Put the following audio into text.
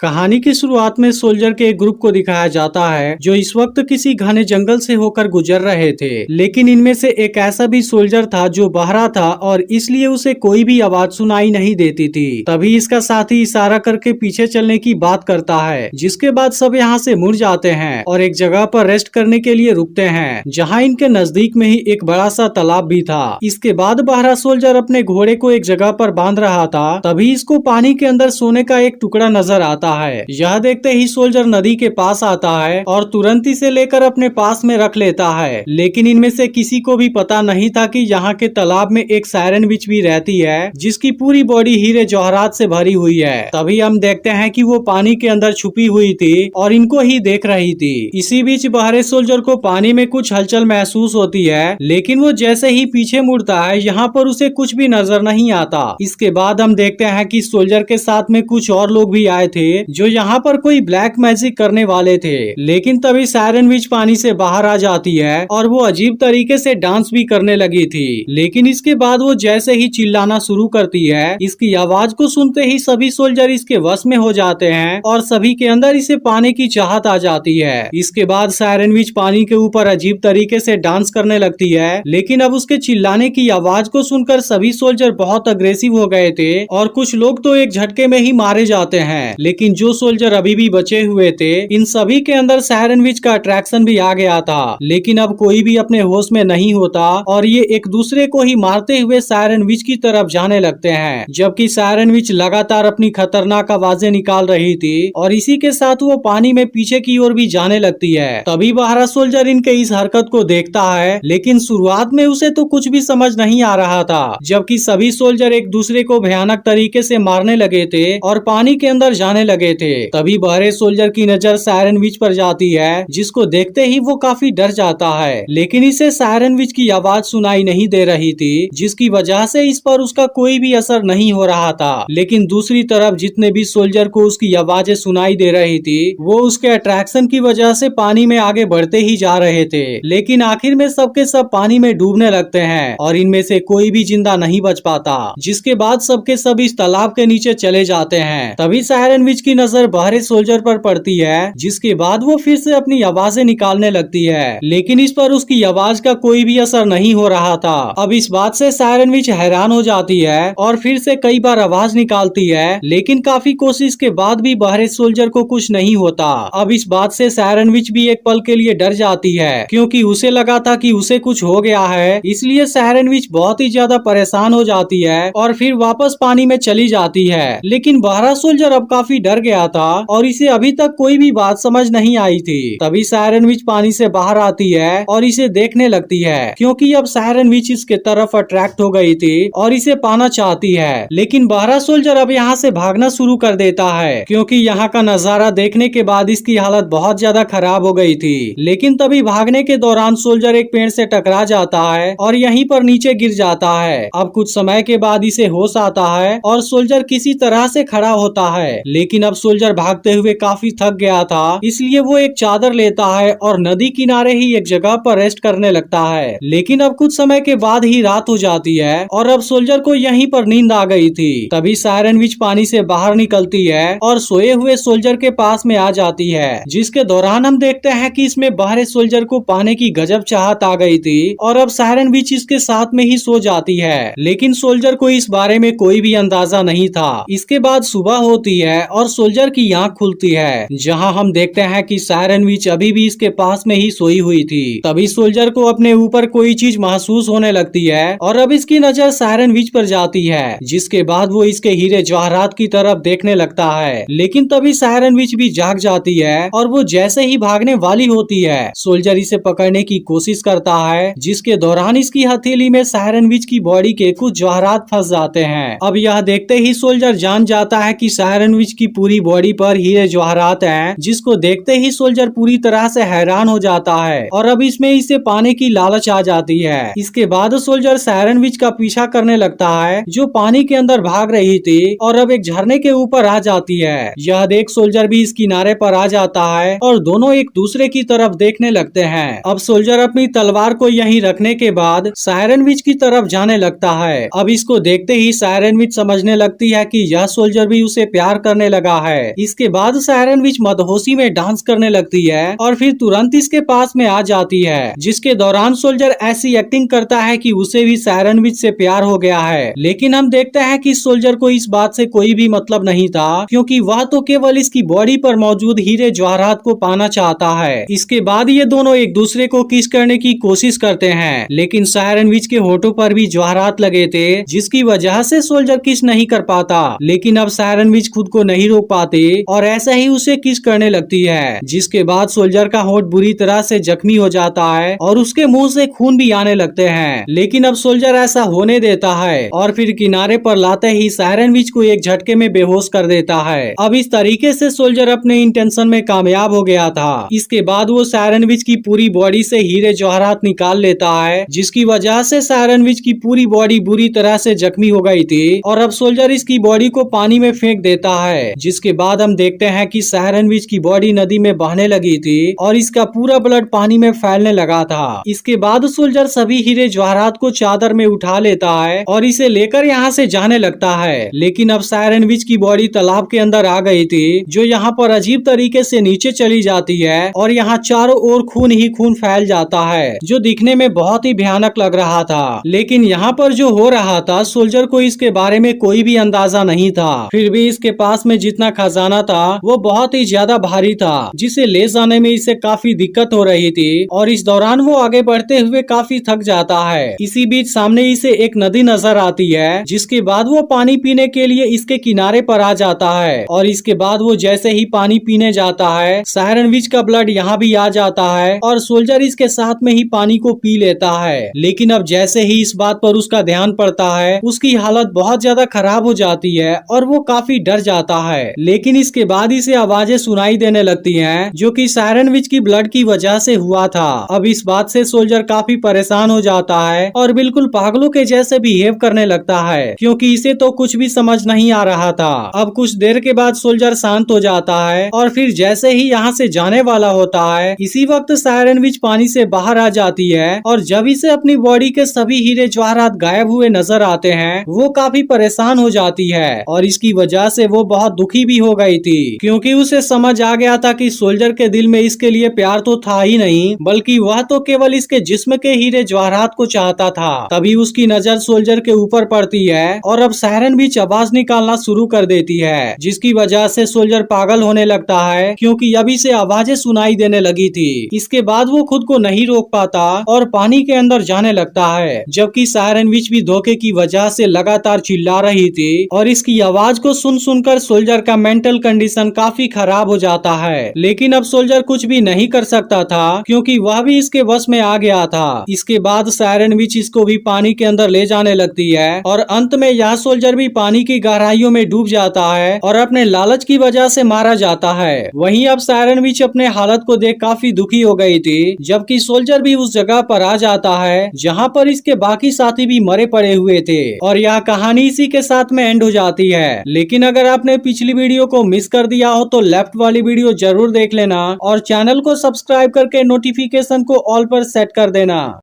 कहानी की शुरुआत में सोल्जर के एक ग्रुप को दिखाया जाता है जो इस वक्त किसी घने जंगल से होकर गुजर रहे थे। लेकिन इनमें से एक ऐसा भी सोल्जर था जो बहरा था और इसलिए उसे कोई भी आवाज सुनाई नहीं देती थी। तभी इसका साथी इशारा करके पीछे चलने की बात करता है, जिसके बाद सब यहाँ से मुड़ जाते हैं और एक जगह पर रेस्ट करने के लिए रुकते हैं, जहाँ इनके नजदीक में ही एक बड़ा सा तालाब भी था। इसके बाद बहरा सोल्जर अपने घोड़े को एक जगह पर बांध रहा था, तभी इसको पानी के अंदर सोने का एक टुकड़ा नजर आता है। यह देखते ही सोल्जर नदी के पास आता है और तुरंत इसे लेकर अपने पास में रख लेता है। लेकिन इनमें से किसी को भी पता नहीं था कि यहाँ के तालाब में एक सायरन विच भी रहती है, जिसकी पूरी बॉडी हीरे जवाहरात से भरी हुई है। तभी हम देखते हैं कि वो पानी के अंदर छुपी हुई थी और इनको ही देख रही थी। इसी बीच बहरे सोल्जर को पानी में कुछ हलचल महसूस होती है, लेकिन वो जैसे ही पीछे मुड़ता है यहाँ पर उसे कुछ भी नजर नहीं आता। इसके बाद हम देखते हैं कि सोल्जर के साथ में कुछ और लोग भी आए थे जो यहाँ पर कोई ब्लैक मैजिक करने वाले थे। लेकिन तभी सायरन विच पानी से बाहर आ जाती है और वो अजीब तरीके से डांस भी करने लगी थी। लेकिन इसके बाद वो जैसे ही चिल्लाना शुरू करती है, इसकी आवाज को सुनते ही सभी सोल्जर इसके वश में हो जाते हैं और सभी के अंदर इसे पाने की चाहत आ जाती है। इसके बाद सायरन विच पानी के ऊपर अजीब तरीके से डांस करने लगती है, लेकिन अब उसके चिल्लाने की आवाज को सुनकर सभी सोल्जर बहुत अग्रेसिव हो गए थे और कुछ लोग तो एक झटके में ही मारे जाते हैं। लेकिन जो सोल्जर अभी भी बचे हुए थे, इन सभी के अंदर सायरन विच का अट्रैक्शन भी आ गया था। लेकिन अब कोई भी अपने होश में नहीं होता और ये एक दूसरे को ही मारते हुए सायरन विच की तरफ जाने लगते हैं, जबकि सायरन विच लगातार अपनी खतरनाक आवाजें निकाल रही थी और इसी के साथ वो पानी में पीछे की ओर भी जाने लगती है। तभी बहरा सोल्जर इनके इस हरकत को देखता है, लेकिन शुरुआत में उसे तो कुछ भी समझ नहीं आ रहा था, जबकि सभी सोल्जर एक दूसरे को भयानक तरीके से मारने लगे थे और पानी के अंदर जाने लगे थे। तभी बहरे सोल्जर की नजर सायरन विच पर जाती है, जिसको देखते ही वो काफी डर जाता है। लेकिन इसे सायरन विच की आवाज सुनाई नहीं दे रही थी, जिसकी वजह से इस पर उसका कोई भी असर नहीं हो रहा था। लेकिन दूसरी तरफ जितने भी सोल्जर को उसकी आवाजें सुनाई दे रही थी, वो उसके अट्रैक्शन की वजह से पानी में आगे बढ़ते ही जा रहे थे। लेकिन आखिर में सबके सब पानी में डूबने लगते हैं और इनमें से कोई भी जिंदा नहीं बच पाता, जिसके बाद सबके सब इस तालाब के नीचे चले जाते हैं। तभी सायरन विच की नजर बहरे सोल्जर पर पड़ती है, जिसके बाद वो फिर से अपनी आवाजें निकालने लगती है, लेकिन इस पर उसकी आवाज का कोई भी असर नहीं हो रहा था। अब इस बात से सायरन विच हैरान हो जाती है और फिर से कई बार आवाज निकालती है, लेकिन काफी कोशिश के बाद भी बहरे सोल्जर को कुछ नहीं होता। अब इस बात से सायरन विच भी एक पल के लिए डर जाती है, क्योंकि उसे लगा था कि उसे कुछ हो गया है। इसलिए सायरन विच बहुत ही ज्यादा परेशान हो जाती है और फिर वापस पानी में चली जाती है। लेकिन बहरा सोल्जर अब काफी डर गया था और इसे अभी तक कोई भी बात समझ नहीं आई थी। तभी सायरन विच पानी से बाहर आती है और इसे देखने लगती है, क्योंकि अब सायरन विच इसके तरफ अट्रैक्ट हो गई थी और इसे पाना चाहती है। लेकिन बहरा सोल्जर अब यहाँ से भागना शुरू कर देता है, क्योंकि यहाँ का नजारा देखने के बाद इसकी हालत बहुत ज्यादा खराब हो गई थी। लेकिन तभी भागने के दौरान सोल्जर एक पेड़ से टकरा जाता है और यहीं पर नीचे गिर जाता है। अब कुछ समय के बाद इसे होश आता है और सोल्जर किसी तरह से खड़ा होता है। लेकिन अब सोल्जर भागते हुए काफी थक गया था, इसलिए वो एक चादर लेता है और नदी किनारे ही एक जगह पर रेस्ट करने लगता है। लेकिन अब कुछ समय के बाद ही रात हो जाती है और अब सोल्जर को यहीं पर नींद आ गई थी। तभी सायरन विच पानी से बाहर निकलती है और सोए हुए सोल्जर के पास में आ जाती है, जिसके दौरान हम देखते हैं कि इसमें बहरे सोल्जर को पाने की गजब चाहत आ गई थी और अब सायरन विच इसके साथ में ही सो जाती है। लेकिन सोल्जर को इस बारे में कोई भी अंदाजा नहीं था। इसके बाद सुबह होती है और सोल्जर की आंख खुलती है, जहां हम देखते हैं कि सायरन विच अभी भी इसके पास में ही सोई हुई थी। तभी सोल्जर को अपने ऊपर कोई चीज महसूस होने लगती है और अब इसकी नजर सायरन विच पर जाती है, जिसके बाद वो इसके हीरे जवाहरात की तरफ देखने लगता है। लेकिन तभी सायरन विच भी जाग जाती है और वो जैसे ही भागने वाली होती है, सोल्जर इसे पकड़ने की कोशिश करता है, जिसके दौरान इसकी हथेली में सायरन विच की बॉडी के कुछ जवाहरात फंस जाते हैं। अब यह देखते ही सोल्जर जान जाता है कि सायरन विच की पूरी बॉडी पर हीरे जवाहरात हैं, जिसको देखते ही सोल्जर पूरी तरह से हैरान हो जाता है और अब इसमें इसे पाने की लालच आ जाती है। इसके बाद सोल्जर सायरन विच का पीछा करने लगता है, जो पानी के अंदर भाग रही थी और अब एक झरने के ऊपर आ जाती है। यह देख सोल्जर भी इस किनारे पर आ जाता है और दोनों एक दूसरे की तरफ देखने लगते हैं। अब सोल्जर अपनी तलवार को यहीं रखने के बाद सायरन विच की तरफ जाने लगता है। अब इसको देखते ही सायरन विच समझने लगती है कि यह सोल्जर भी उसे प्यार करने लगा देता है। इसके बाद सायरन विच मदहोशी में डांस करने लगती है और फिर तुरंत इसके पास में आ जाती है, जिसके दौरान सोल्जर ऐसी एक्टिंग करता है कि उसे भी सायरन विच से प्यार हो गया है। लेकिन हम देखते हैं कि सोल्जर को इस बात से कोई भी मतलब नहीं था, क्योंकि वह तो केवल इसकी बॉडी पर मौजूद हीरे जवाहरात को पाना चाहता है। इसके बाद ये दोनों एक दूसरे को किस करने की कोशिश करते हैं, लेकिन सायरन विच के होठों पर भी जवाहरात लगे थे, जिसकी वजह से सोल्जर किस नहीं कर पाता। लेकिन अब सायरन विच खुद को नहीं रोक पाते और ऐसा ही उसे किस करने लगती है, जिसके बाद सोल्जर का होठ बुरी तरह से जख्मी हो जाता है और उसके मुंह से खून भी आने लगते हैं। लेकिन अब सोल्जर ऐसा होने देता है और फिर किनारे पर लाते ही सायरन विच को एक झटके में बेहोश कर देता है। अब इस तरीके से सोल्जर अपने इंटेंशन में कामयाब हो गया था। इसके बाद वो सायरन विच की पूरी बॉडी से हीरे जवाहरात निकाल लेता है, जिसकी वजह से सायरन विच की पूरी बॉडी बुरी तरह से जख्मी हो गई थी और अब सोल्जर इसकी बॉडी को पानी में फेंक देता है। जिसके बाद हम देखते हैं कि सायरन विच की बॉडी नदी में बहने लगी थी और इसका पूरा ब्लड पानी में फैलने लगा था। इसके बाद सोल्जर सभी हीरे जवाहरात को चादर में उठा लेता है और इसे लेकर यहाँ से जाने लगता है। लेकिन अब सायरन विच की बॉडी तालाब के अंदर आ गई थी, जो यहाँ पर अजीब तरीके से नीचे चली जाती है और यहाँ चारों ओर खून ही खून फैल जाता है, जो दिखने में बहुत ही भयानक लग रहा था। लेकिन यहाँ पर जो हो रहा था, सोल्जर को इसके बारे में कोई भी अंदाजा नहीं था। फिर भी इसके पास में जितना खजाना था वो बहुत ही ज्यादा भारी था, जिसे ले जाने में इसे काफी दिक्कत हो रही थी और इस दौरान वो आगे बढ़ते हुए काफी थक जाता है। इसी बीच सामने इसे एक नदी नजर आती है, जिसके बाद वो पानी पीने के लिए इसके किनारे पर आ जाता है और इसके बाद वो जैसे ही पानी पीने जाता है, सायरन विच का ब्लड यहाँ भी आ जाता है और सोल्जर इसके साथ में ही पानी को पी लेता है। लेकिन अब जैसे ही इस बात पर उसका ध्यान पड़ता है, उसकी हालत बहुत ज्यादा खराब हो जाती है और वो काफी डर जाता है। लेकिन इसके बाद इसे आवाजें सुनाई देने लगती हैं, जो कि सायरन विच की ब्लड की वजह से हुआ था। अब इस बात से सोल्जर काफी परेशान हो जाता है और बिल्कुल पागलों के जैसे बिहेव करने लगता है, क्योंकि इसे तो कुछ भी समझ नहीं आ रहा था। अब कुछ देर के बाद सोल्जर शांत हो जाता है और फिर जैसे ही यहाँ से जाने वाला होता है, इसी वक्त सायरन विच पानी से बाहर आ जाती है और जब इसे अपनी बॉडी के सभी हीरे जवाहरात गायब हुए नजर आते हैं, वो काफी परेशान हो जाती है और इसकी वजह से वो बहुत दुखी भी हो गई थी, क्योंकि उसे समझ आ गया था कि सोल्जर के दिल में इसके लिए प्यार तो था ही नहीं, बल्कि वह तो केवल इसके जिस्म के हीरे जवाहरात को चाहता था। तभी उसकी नजर सोल्जर के ऊपर पड़ती है और अब सायरन विच आवाज निकालना शुरू कर देती है, जिसकी वजह से सोल्जर पागल होने लगता है, क्योंकि अभी से आवाजें सुनाई देने लगी थी। इसके बाद वो खुद को नहीं रोक पाता और पानी के अंदर जाने लगता है, जबकि सायरन विच भी धोखे की वजह से लगातार चिल्ला रही थी और इसकी आवाज को सुन सुनकर सोल्जर का मेंटल कंडीशन काफी खराब हो जाता है। लेकिन अब सोल्जर कुछ भी नहीं कर सकता था, क्योंकि वह भी इसके वश में आ गया था। इसके बाद सायरन विच इसको भी पानी के अंदर ले जाने लगती है और अंत में यह सोल्जर भी पानी की गहराइयों में डूब जाता है और अपने लालच की वजह से मारा जाता है। वहीं अब सायरन विच अपने हालत को देख काफी दुखी हो गई थी, जबकि सोल्जर भी उस जगह पर आ जाता है जहां पर इसके बाकी साथी भी मरे पड़े हुए थे और यह कहानी इसी के साथ में एंड हो जाती है। लेकिन अगर आपने पिछली वीडियो को मिस कर दिया हो तो लेफ्ट वाली वीडियो जरूर देख लेना और चैनल को सब्सक्राइब करके नोटिफिकेशन को ऑल पर सेट कर देना।